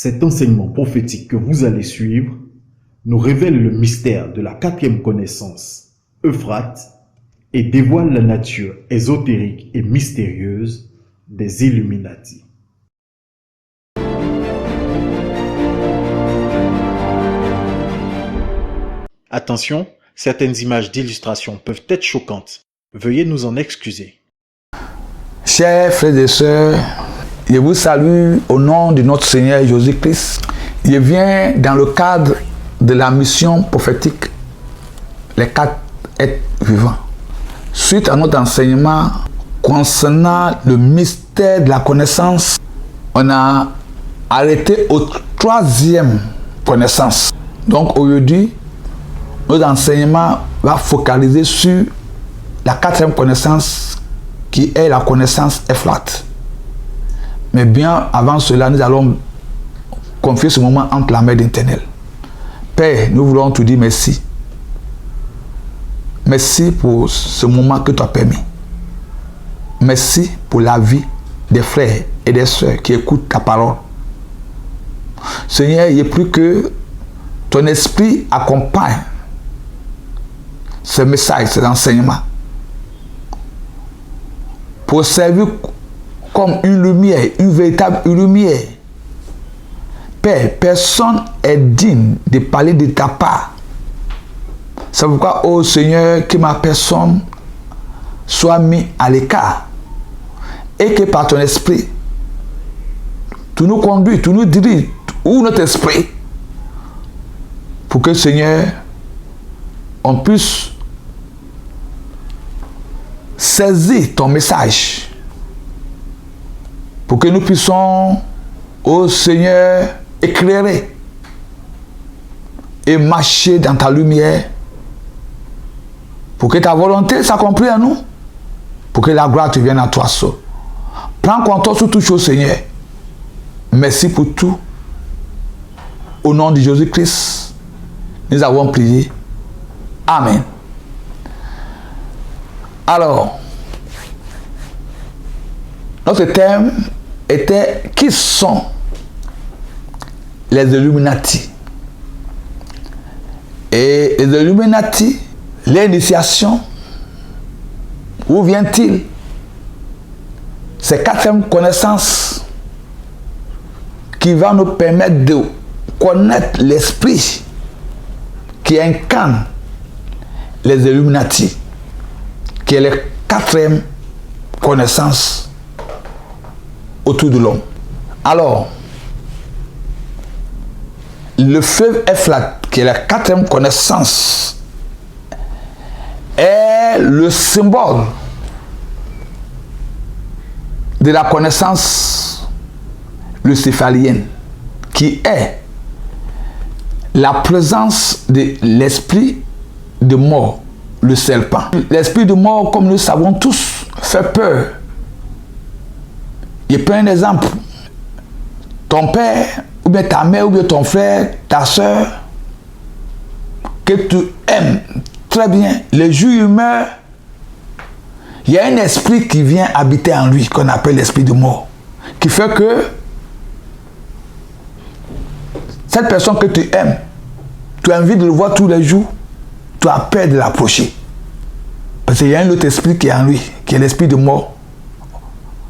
Cet enseignement prophétique que vous allez suivre nous révèle le mystère de la quatrième connaissance, Euphrate, et dévoile la nature ésotérique et mystérieuse des Illuminati. Attention, certaines images d'illustration peuvent être choquantes. Veuillez nous en excuser. Chers frères et sœurs, je vous salue au nom de notre Seigneur Jésus-Christ. Je viens dans le cadre de la mission prophétique Les 4 êtres vivants. Suite à notre enseignement concernant le mystère de la connaissance, on a arrêté au 3e connaissance. Donc aujourd'hui, notre enseignement va focaliser sur la 4e connaissance qui est la connaissance Euphrate. Mais bien avant cela, nous allons confier ce moment entre la main d'Éternel. Père, nous voulons te dire merci. Merci pour ce moment que tu as permis. Merci pour la vie des frères et des sœurs qui écoutent ta parole. Seigneur, il prie que ton esprit accompagne ce message, cet enseignement, pour servir comme une lumière, une véritable lumière. Père, personne est digne de parler de ta part. C'est pourquoi, ô Seigneur, que ma personne soit mise à l'écart et que par ton esprit, tu nous conduis, tu nous diriges, ou notre esprit, pour que, Seigneur, on puisse saisir ton message, pour que nous puissions, ô Seigneur, éclairer et marcher dans ta lumière, pour que ta volonté s'accomplisse en nous, pour que la gloire te vienne à toi seul. Prends contrôle sur toutes choses, Seigneur. Merci pour tout. Au nom de Jésus-Christ, nous avons prié. Amen. Alors, notre thème était qui sont les Illuminati. Et les Illuminati, l'initiation, où vient-il? C'est 4e connaissance qui va nous permettre de connaître l'esprit qui incarne les Illuminati, qui est la 4e connaissance autour de l'homme. Alors, le fleuve Euphrate, qui est la 4e connaissance, est le symbole de la connaissance luciférienne, qui est la présence de l'esprit de mort, le serpent. L'esprit de mort, comme nous le savons tous, fait peur. Je prends un exemple. Ton père, ou bien ta mère, ou bien ton frère, ta soeur, que tu aimes très bien, le jour où il meurt, il y a un esprit qui vient habiter en lui, qu'on appelle l'esprit de mort, qui fait que cette personne que tu aimes, tu as envie de le voir tous les jours, tu as peur de l'approcher. Parce qu'il y a un autre esprit qui est en lui, qui est l'esprit de mort.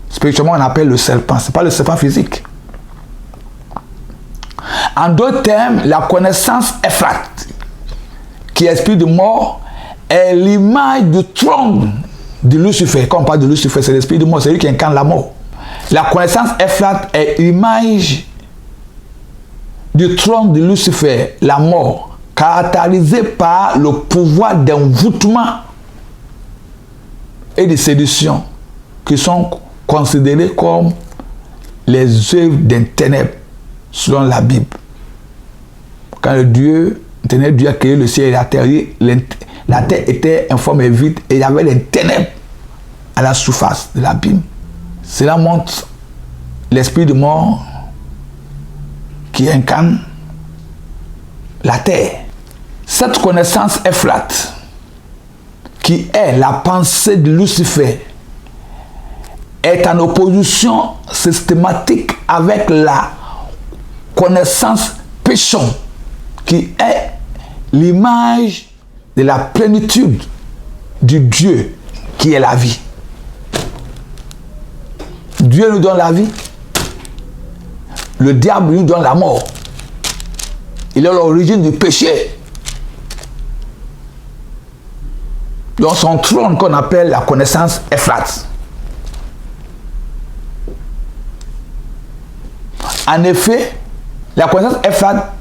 Spirituellement, on appelle le serpent. Ce n'est pas le serpent physique. En d'autres termes, la connaissance Euphrate, qui est l'esprit de mort, est l'image du trône de Lucifer. Quand on parle de Lucifer, c'est l'esprit de mort, c'est lui qui incarne la mort. La connaissance Euphrate est l'image du trône de Lucifer, la mort, caractérisée par le pouvoir d'envoûtement et de séduction, qui sont considérés comme les œuvres d'un ténèbre selon la Bible. Quand Dieu a créé le ciel et la terre était informe et vide et il y avait des ténèbres à la surface de l'abîme. Cela montre l'esprit de mort qui incarne la terre. Cette connaissance Euphrate, qui est la pensée de Lucifer, est en opposition systématique avec la connaissance péchante, qui est l'image de la plénitude du Dieu qui est la vie. Dieu nous donne la vie. Le diable nous donne la mort. Il est l'origine du péché. Dans son trône qu'on appelle la connaissance Ephrate. En effet, la connaissance Ephrate,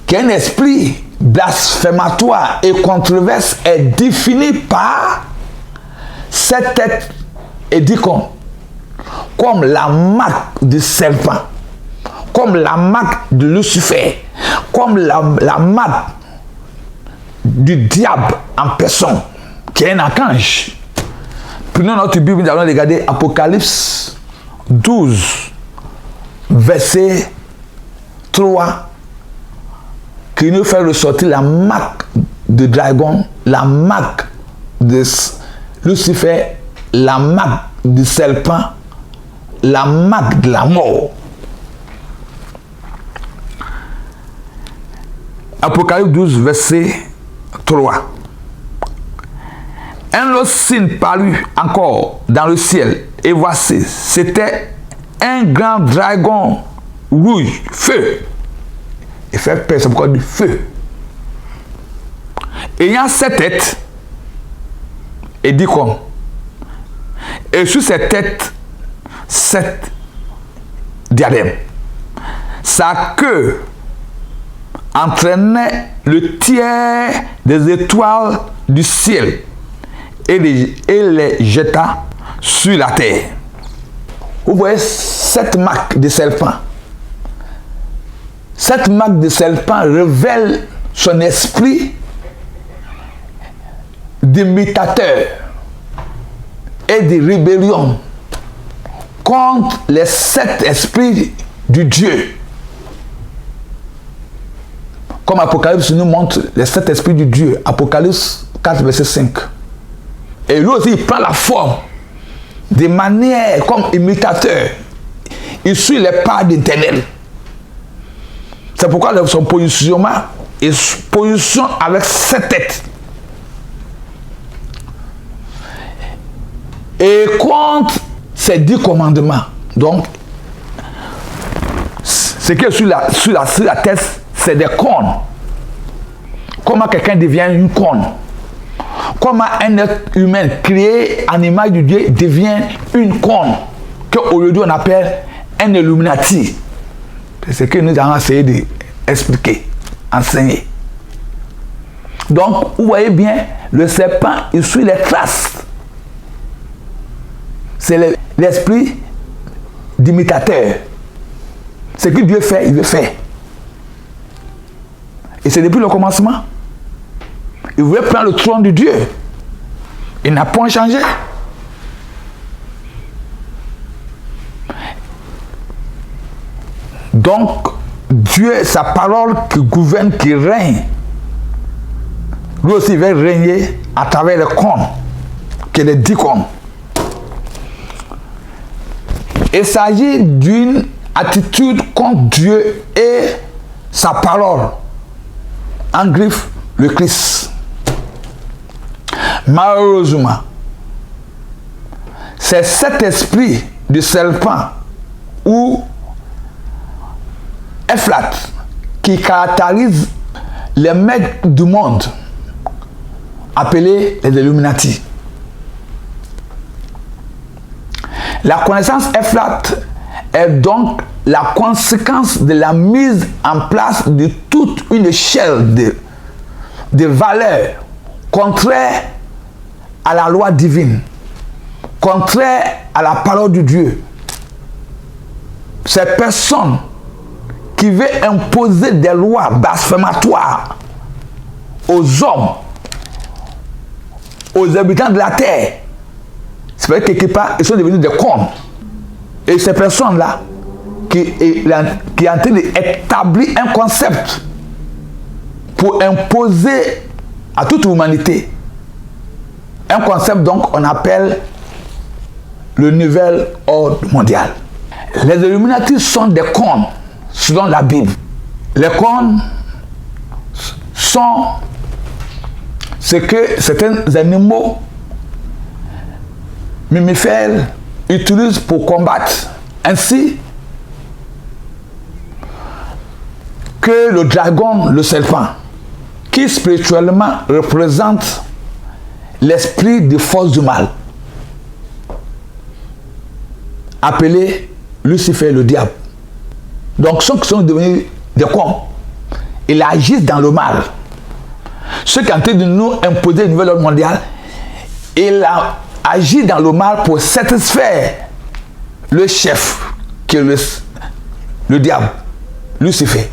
qui est un esprit blasphématoire et controverse, est définie par cette tête et dit comme la marque du serpent, comme la marque de Lucifer, comme la marque du diable en personne, qui est un archange. Prenons notre Bible, nous allons regarder Apocalypse 12, verset 3, qui nous fait ressortir la marque de dragon, la marque de Lucifer, la marque du serpent, la marque de la mort. Apocalypse 12, verset 3. Un autre signe parut encore dans le ciel, et voici, c'était un grand dragon rouge, feu. Il fait peur, c'est pourquoi du feu. Ayant 7 têtes, et dit comme, et sur cette tête, 7 diadèmes. Sa queue entraînait le tiers des étoiles du ciel et les jeta sur la terre. Vous voyez cette marque de serpent. Cette marque de serpent révèle son esprit d'imitateur et de rébellion contre les 7 esprits du Dieu. Comme Apocalypse nous montre les 7 esprits du Dieu. Apocalypse 4, verset 5. Et lui aussi, il prend la forme de manière comme imitateur. Il suit les pas d'Éternel. C'est pourquoi son positionnement est position avec 7 têtes. Et contre ces 10 commandements. Donc, ce qui est sur la tête, c'est des cornes. Comment quelqu'un devient une corne? Comment un être humain créé en image de Dieu devient une corne qu'aujourd'hui on appelle un Illuminati? C'est ce que nous allons essayer d'expliquer, enseigner. Donc, vous voyez bien, le serpent, il suit les traces. C'est l'esprit d'imitateur. Ce que Dieu fait, il le fait. Et c'est depuis le commencement. Il voulait prendre le trône de Dieu. Il n'a point changé. Donc, Dieu, sa parole qui gouverne, qui règne, lui aussi il va régner à travers les cornes, qui est les 10 cornes. Il s'agit d'une attitude contre Dieu et sa parole. En griffe, le Christ. Malheureusement, c'est cet esprit de serpent ou Ephrate qui caractérise les maîtres du monde, appelés les Illuminati. La connaissance Ephrate est donc la conséquence de la mise en place de toute une échelle de valeurs contraires à la loi divine, contraires à la parole de Dieu. Ces personnes qui veulent imposer des lois blasphématoires aux hommes, aux habitants de la terre, c'est vrai que quelque part, ils sont devenus des cornes. Et ces personnes-là, qui est en train d'établir un concept pour imposer à toute l'humanité. Un concept donc on appelle le nouvel ordre mondial. Les Illuminati sont des cornes, selon la Bible. Les cornes sont ce que certains animaux mammifères utilisent pour combattre. Ainsi que le dragon, le serpent, qui spirituellement représente l'esprit de force du mal, appelé Lucifer, le diable. Donc ceux qui sont devenus des cons, ils agissent dans le mal. Ceux qui ont tenté de nous imposer une nouvelle ordre mondiale, ils agissent dans le mal pour satisfaire le chef, qui est le diable, Lucifer.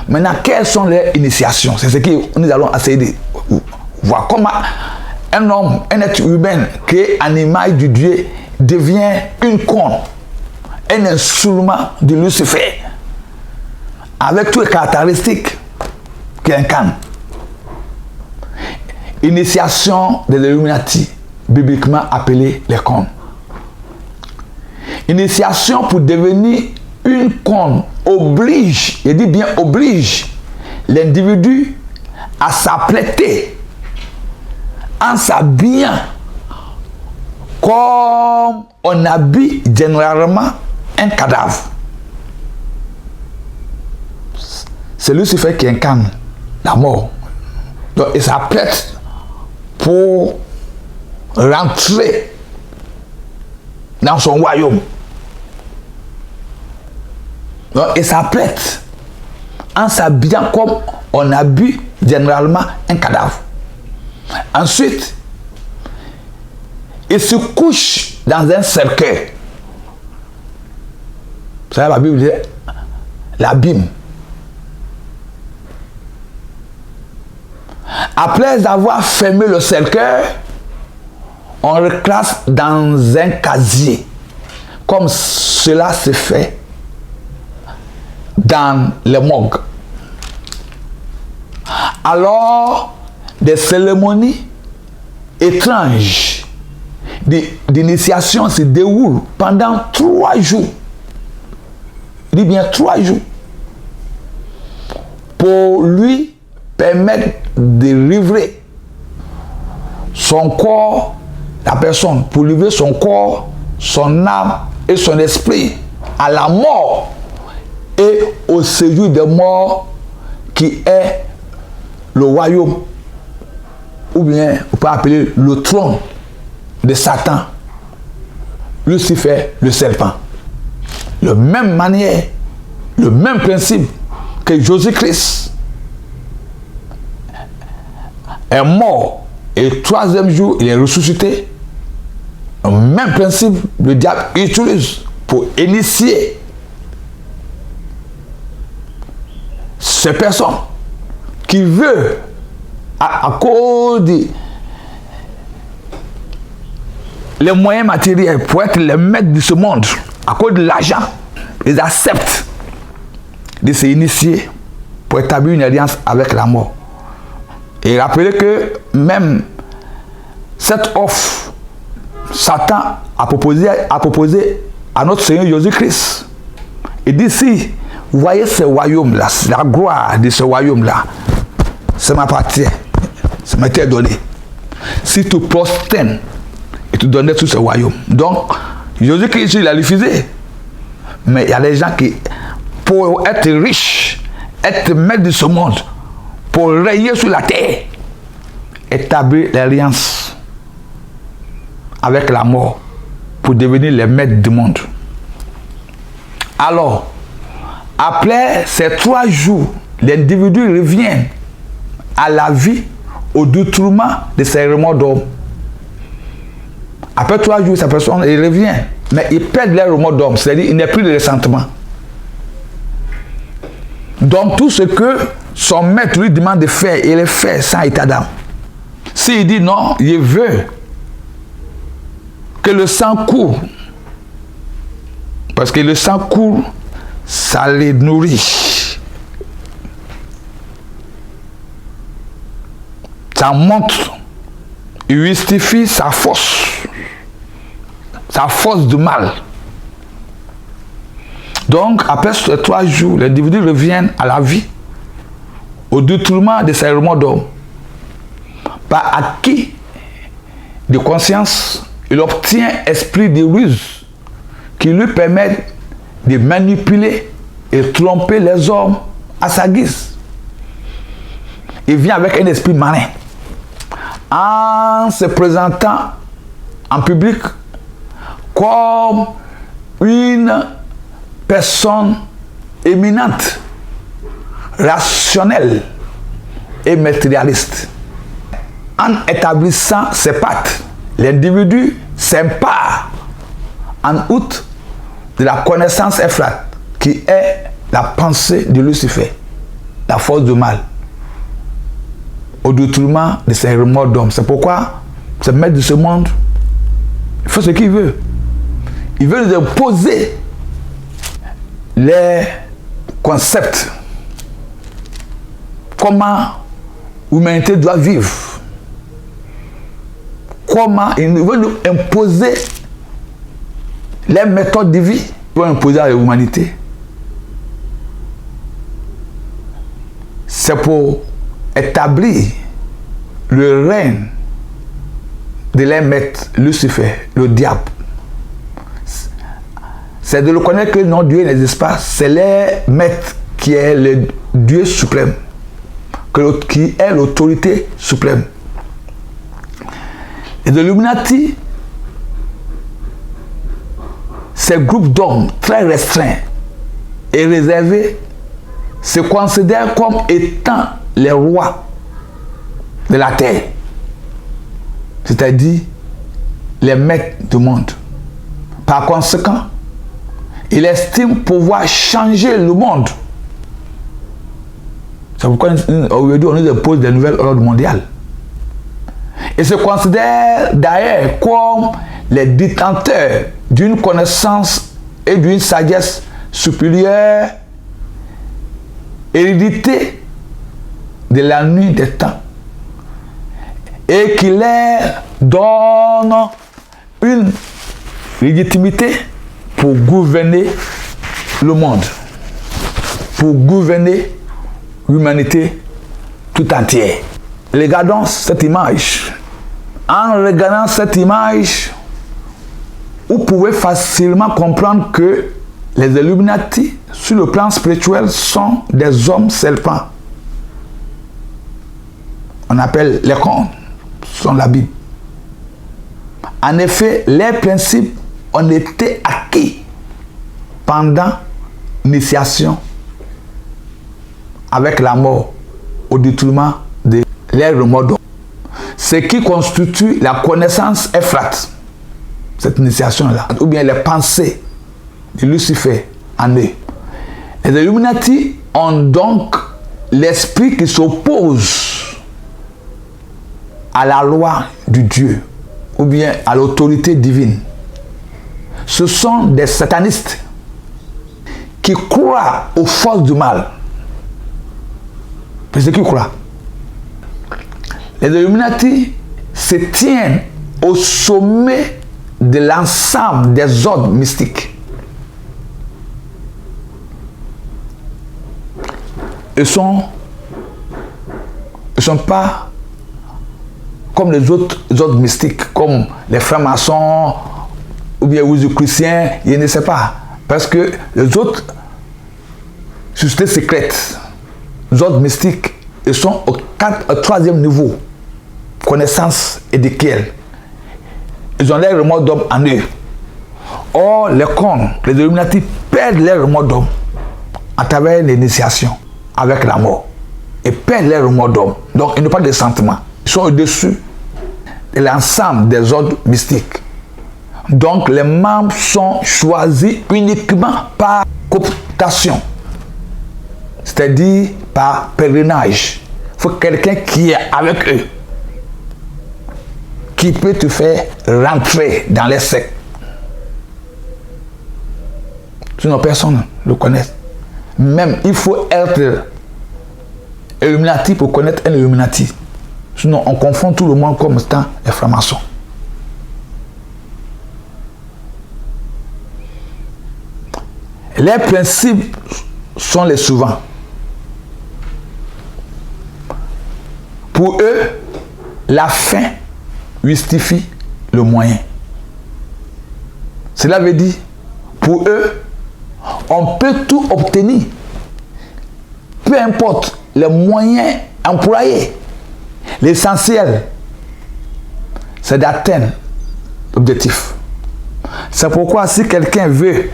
Maintenant, quelles sont les initiations? C'est ce que nous allons essayer de voir. Comment un homme, un être humain, qui est animal du Dieu, devient une corne, un instrument de Lucifer, avec toutes les caractéristiques qu'il incarne. Initiation de l'Illuminati, bibliquement appelée les cornes. Initiation pour devenir une corne oblige, je dis bien oblige, l'individu à s'apprêter en s'habillant comme on habille généralement un cadavre. C'est Lucifer qui incarne la mort. Donc il s'apprête pour rentrer dans son royaume. Donc il s'apprête en s'habillant comme on habille généralement un cadavre. Ensuite, il se couche dans un cercueil. Vous savez, la Bible dit l'abîme. Après avoir fermé le cercueil, on le classe dans un casier, comme cela se fait dans les morgues. Alors, des cérémonies étranges d'initiation se déroulent pendant 3 jours. Je dis bien 3 jours. Pour lui permettre de livrer son corps, la personne, pour livrer son corps, son âme et son esprit à la mort et au séjour des morts qui est le royaume, ou bien on peut appeler le trône de Satan, Lucifer, le serpent. De même manière, le même principe que Jésus-Christ est mort et le 3e jour il est ressuscité, le même principe le diable utilise pour initier ces personnes qui veulent à cause des les moyens matériels pour être les maîtres de ce monde, à cause de l'argent, ils acceptent de s'initier pour établir une alliance avec la mort. Et rappelez que même cette offre, Satan a proposé à notre Seigneur Jésus-Christ. Il dit, si vous voyez ce royaume-là, la gloire de ce royaume-là, ça m'appartient, ça m'a été donné. Si tu prosternes, il te donnait tout ce royaume. Donc, Jésus-Christ, il a refusé. Mais il y a des gens qui, pour être riches, être maîtres de ce monde, pour régner sur la terre, établir l'alliance avec la mort pour devenir les maîtres du monde. Alors, après ces 3 jours, l'individu revient à la vie au détriment de ses remords d'homme. Après 3 jours, sa personne il revient, mais il perd les remords d'homme, c'est-à-dire il n'est plus de ressentiment. Donc tout ce que son maître lui demande de faire, il le fait sans état d'âme. S'il dit non, il veut que le sang court, parce que le sang court, ça les nourrit. Ça montre, il justifie sa force du mal. Donc, après ces 3 jours, l'individu revient à la vie, au détournement de ses remords d'homme. Par acquis de conscience, il obtient esprit de ruse qui lui permet de manipuler et tromper les hommes à sa guise. Il vient avec un esprit malin, en se présentant en public comme une personne éminente, rationnelle et matérialiste. En établissant ses pattes, l'individu s'empare en outre de la connaissance effrate qui est la pensée de Lucifer, la force du mal, au détournement de ses remords d'homme. C'est pourquoi ce maître de ce monde, il fait ce qu'il veut. Il veut nous imposer les concepts, comment l'humanité doit vivre, comment il veut nous imposer les méthodes de vie, il veut imposer à l'humanité. C'est pour établir le règne de leur maître Lucifer, le diable. C'est de le connaître que non, Dieu n'existe pas. C'est leur maître qui est le Dieu suprême, qui est l'autorité suprême. Et de l'Illuminati, ces groupes d'hommes très restreints et réservés se considèrent comme étant les rois de la terre, c'est-à-dire les maîtres du monde. Par conséquent, il estime pouvoir changer le monde. C'est pourquoi aujourd'hui on nous impose des nouvelles ordres mondiales. Et se considère d'ailleurs comme les détenteurs d'une connaissance et d'une sagesse supérieure, hérédité de la nuit des temps, et qui leur donne une légitimité pour gouverner le monde, pour gouverner l'humanité tout entière. Regardons cette image. En regardant cette image, vous pouvez facilement comprendre que les Illuminati, sur le plan spirituel, sont des hommes serpents. On appelle les contes, sont la Bible. En effet, les principes ont été acquis pendant l'initiation avec la mort au détournement de leurs remords d'homme. Ce qui constitue la connaissance effrate, cette initiation-là, ou bien les pensées de Lucifer en eux. Les Illuminati ont donc l'esprit qui s'oppose à la loi du Dieu, ou bien à l'autorité divine. Ce sont des satanistes qui croient aux forces du mal. C'est ce qu'ils croient. Les Illuminati se tiennent au sommet de l'ensemble des ordres mystiques. Ils ne sont pas comme les autres ordres mystiques, comme les francs-maçons ou bien les chrétiens, ils ne savent pas. Parce que les autres sociétés secrètes, les ordres mystiques, ils sont au 3e niveau, connaissance édiquelle. Ils ont les remords d'homme en eux. Or, les cons, les Illuminati perdent les remords d'homme à travers l'initiation avec la mort. Ils perdent les remords d'homme. Donc, ils n'ont pas de sentiments. Ils sont au-dessus de l'ensemble des ordres mystiques. Donc, les membres sont choisis uniquement par cooptation, c'est-à-dire par pèlerinage. Il faut quelqu'un qui est avec eux, qui peut te faire rentrer dans les sectes. Sinon, personne ne le connaît. Même, il faut être Illuminati pour connaître un Illuminati. Sinon, on confond tout le monde comme étant les francs-maçons. Les principes sont les suivants. Pour eux, la fin justifie le moyen. Cela veut dire, pour eux, on peut tout obtenir, peu importe les moyens employés. L'essentiel, c'est d'atteindre l'objectif. C'est pourquoi si quelqu'un veut,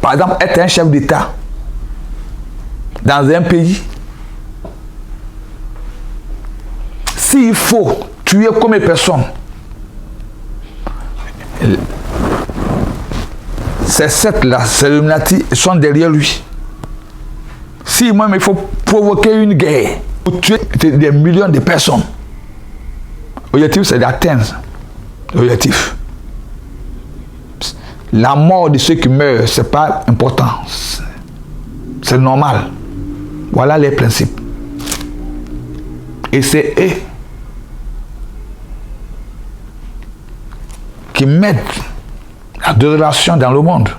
par exemple, être un chef d'État dans un pays, s'il faut tuer combien de personnes, ces sept-là, ces Illuminati, sont derrière lui. Si moi-même il faut provoquer une guerre pour tuer des millions de personnes, l'objectif c'est d'atteindre l'objectif. La mort de ceux qui meurent, c'est pas important. C'est normal. Voilà les principes. Et c'est eux qui mettent la relation dans le monde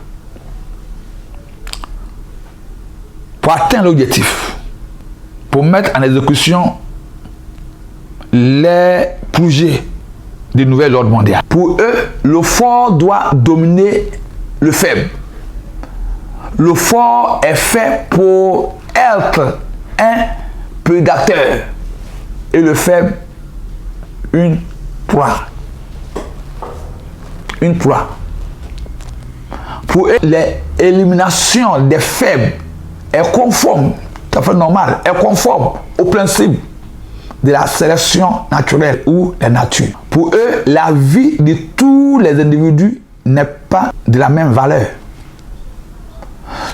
pour atteindre l'objectif, pour mettre en exécution les projets du nouvel ordre mondial. Pour eux, le fort doit dominer le faible. Le fort est fait pour être un prédateur et le faible une proie. Une proie. Pour eux, l'élimination des faibles est conforme, tout à fait normal, est conforme au principe de la sélection naturelle ou la nature. Pour eux, la vie de tous les individus n'est pas de la même valeur.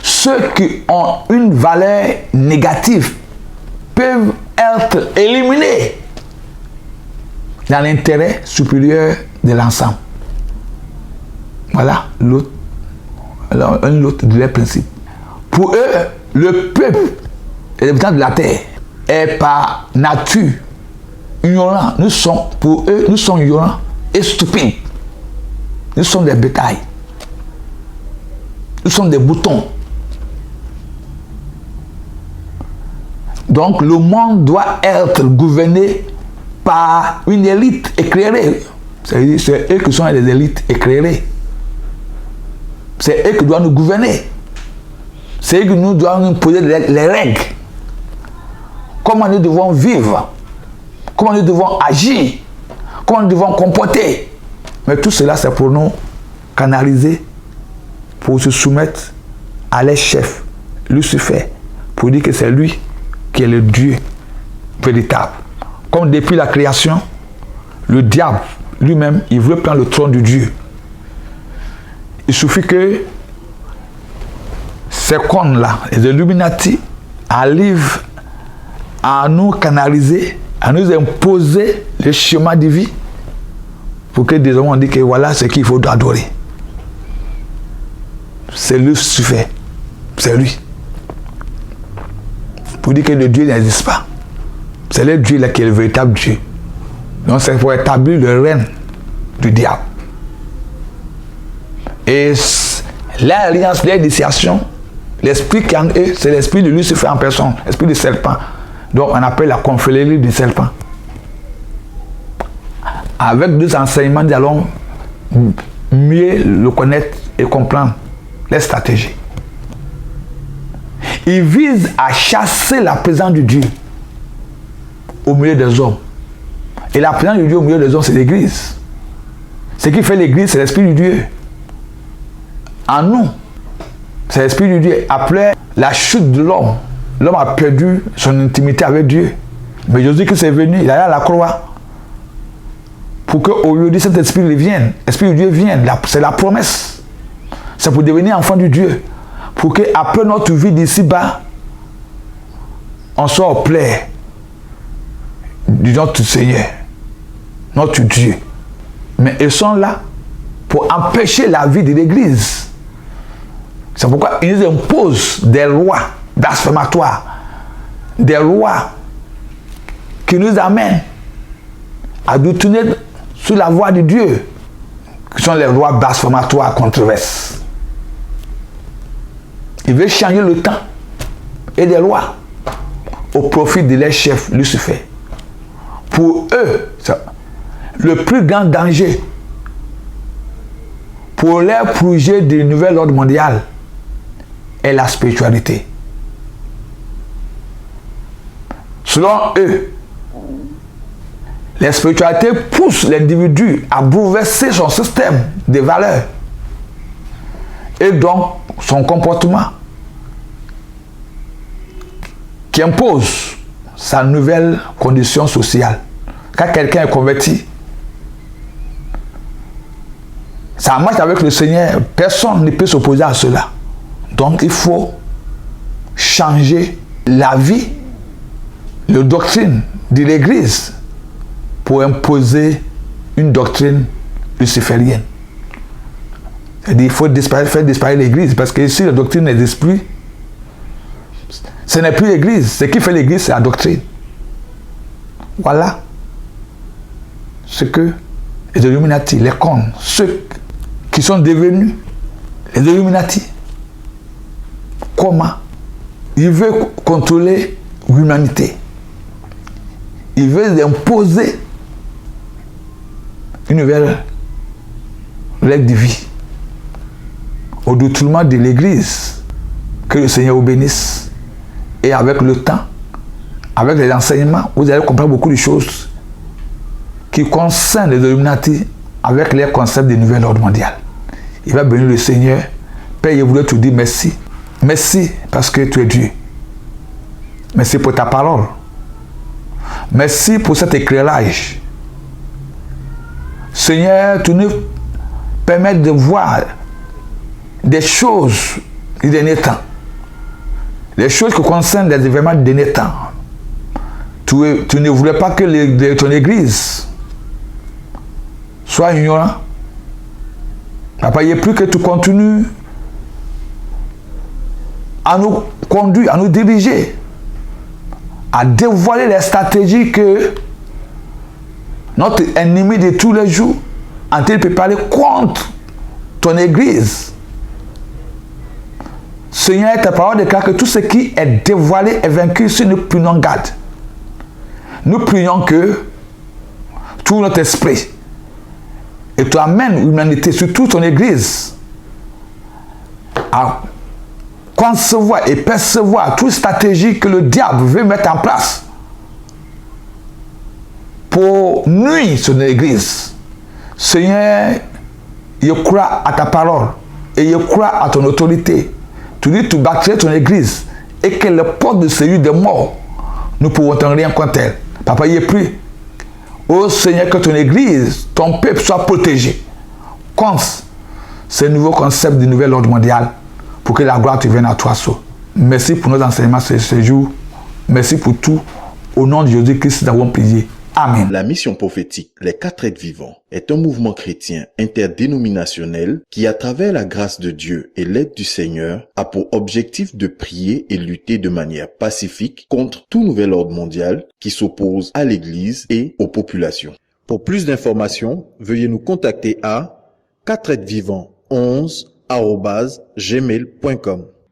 Ceux qui ont une valeur négative peuvent être éliminés dans l'intérêt supérieur de l'ensemble. Voilà l'autre, un autre de leurs principes. Pour eux, le peuple et les habitants de la terre est par nature ignorant. Pour eux, nous sommes ignorants et stupides. Nous sommes des bétails. Nous sommes des boutons. Donc le monde doit être gouverné par une élite éclairée. C'est eux qui sont les élites éclairées. C'est eux qui doivent nous gouverner. C'est eux qui nous doivent nous poser les règles. Comment nous devons vivre. Comment nous devons agir. Comment nous devons comporter. Mais tout cela, c'est pour nous canaliser, pour se soumettre à les chefs, Lucifer, pour dire que c'est lui qui est le Dieu véritable. Comme depuis la création, le diable lui-même, il veut prendre le trône de Dieu. Il suffit que ces cons-là, les Illuminati, arrivent à nous canaliser, à nous imposer le schéma de vie pour que des hommes on dit que voilà ce qu'il faut adorer. C'est Lucifer, c'est lui. Pour dire que le Dieu n'existe pas. C'est le Dieu là qui est le véritable Dieu. Donc c'est pour établir le règne du diable. Et l'alliance, l'initiation, l'esprit qui en eux, c'est l'esprit de Lucifer en personne, l'esprit du serpent. Donc on appelle la confrérie du serpent. Avec deux enseignements, nous allons mieux le connaître et comprendre les stratégies. Il vise à chasser la présence de Dieu au milieu des hommes. Et la présence de Dieu au milieu des hommes, c'est l'Église. Ce qui fait l'Église, c'est l'Esprit de Dieu. En nous, c'est l'Esprit de Dieu. Après la chute de l'homme, l'homme a perdu son intimité avec Dieu. Mais Jésus-Christ est venu, il est allé à la croix pour qu'aujourd'hui cet esprit vienne. L'Esprit de Dieu vienne. C'est la promesse. C'est pour devenir enfant de Dieu. Pour qu'après notre vie d'ici-bas, on soit au plaid de notre Seigneur, notre Dieu. Mais ils sont là pour empêcher la vie de l'Église. C'est pourquoi ils nous imposent des lois blasphématoires, des lois qui nous amènent à nous tourner sur la voie de Dieu, qui sont les lois blasphématoires controverses. Il veut changer le temps et les lois au profit de leurs chefs Lucifer. Pour eux, le plus grand danger pour leur projet du nouvel ordre mondial est la spiritualité. Selon eux, la spiritualité pousse l'individu à bouleverser son système de valeurs et donc son comportement qui impose sa nouvelle condition sociale. Quand quelqu'un est converti, ça marche avec le Seigneur, personne ne peut s'opposer à cela. Donc il faut changer la vie, la doctrine de l'Église pour imposer une doctrine luciférienne. C'est-à-dire qu'il faut faire disparaître l'Église, parce que si la doctrine n'existe plus, ce n'est plus l'Église. Ce qui fait l'Église, c'est la doctrine. Voilà ce que les Illuminati, les cons, ceux qui sont devenus les Illuminati, comment ils veulent contrôler l'humanité. Ils veulent imposer une nouvelle règle de vie au détriment de l'Église. Que le Seigneur vous bénisse. Et avec le temps, avec les enseignements, vous allez comprendre beaucoup de choses qui concernent les Illuminati avec les concepts du nouvel ordre mondial. Il va bénir le Seigneur. Père, je voulais te dire merci. Merci parce que tu es Dieu. Merci pour ta parole. Merci pour cet éclairage. Seigneur, tu nous permets de voir des choses du dernier temps. Les choses qui concernent les événements du dernier temps. Tu ne voulais pas que ton Église soit ignorante. Papa, il n'y a plus que tu continues à nous conduire, à nous diriger, à dévoiler les stratégies que notre ennemi de tous les jours en train de préparer contre ton Église. Seigneur, ta parole déclare que tout ce qui est dévoilé est vaincu si nous prenons garde. Nous prions que tout notre esprit et tu amènes l'humanité, surtout ton Église, à concevoir et percevoir toute stratégie que le diable veut mettre en place pour nuire son Église. Seigneur, je crois à ta parole et je crois à ton autorité. Tu dis que tu bâtirais ton Église et que les portes de celui des morts ne pourront rien contre elle. Papa, il est plus. Oh Seigneur, que ton Église, ton peuple soit protégé contre ce nouveau concept du nouvel ordre mondial pour que la gloire te vienne à toi seul. Merci pour nos enseignements ce jour. Merci pour tout. Au nom de Jésus-Christ, nous avons prié. Amen. La mission prophétique Les 4 êtres vivants est un mouvement chrétien interdénominationnel qui, à travers la grâce de Dieu et l'aide du Seigneur, a pour objectif de prier et lutter de manière pacifique contre tout nouvel ordre mondial qui s'oppose à l'Église et aux populations. Pour plus d'informations, veuillez nous contacter à 4êtresvivants11@gmail.com.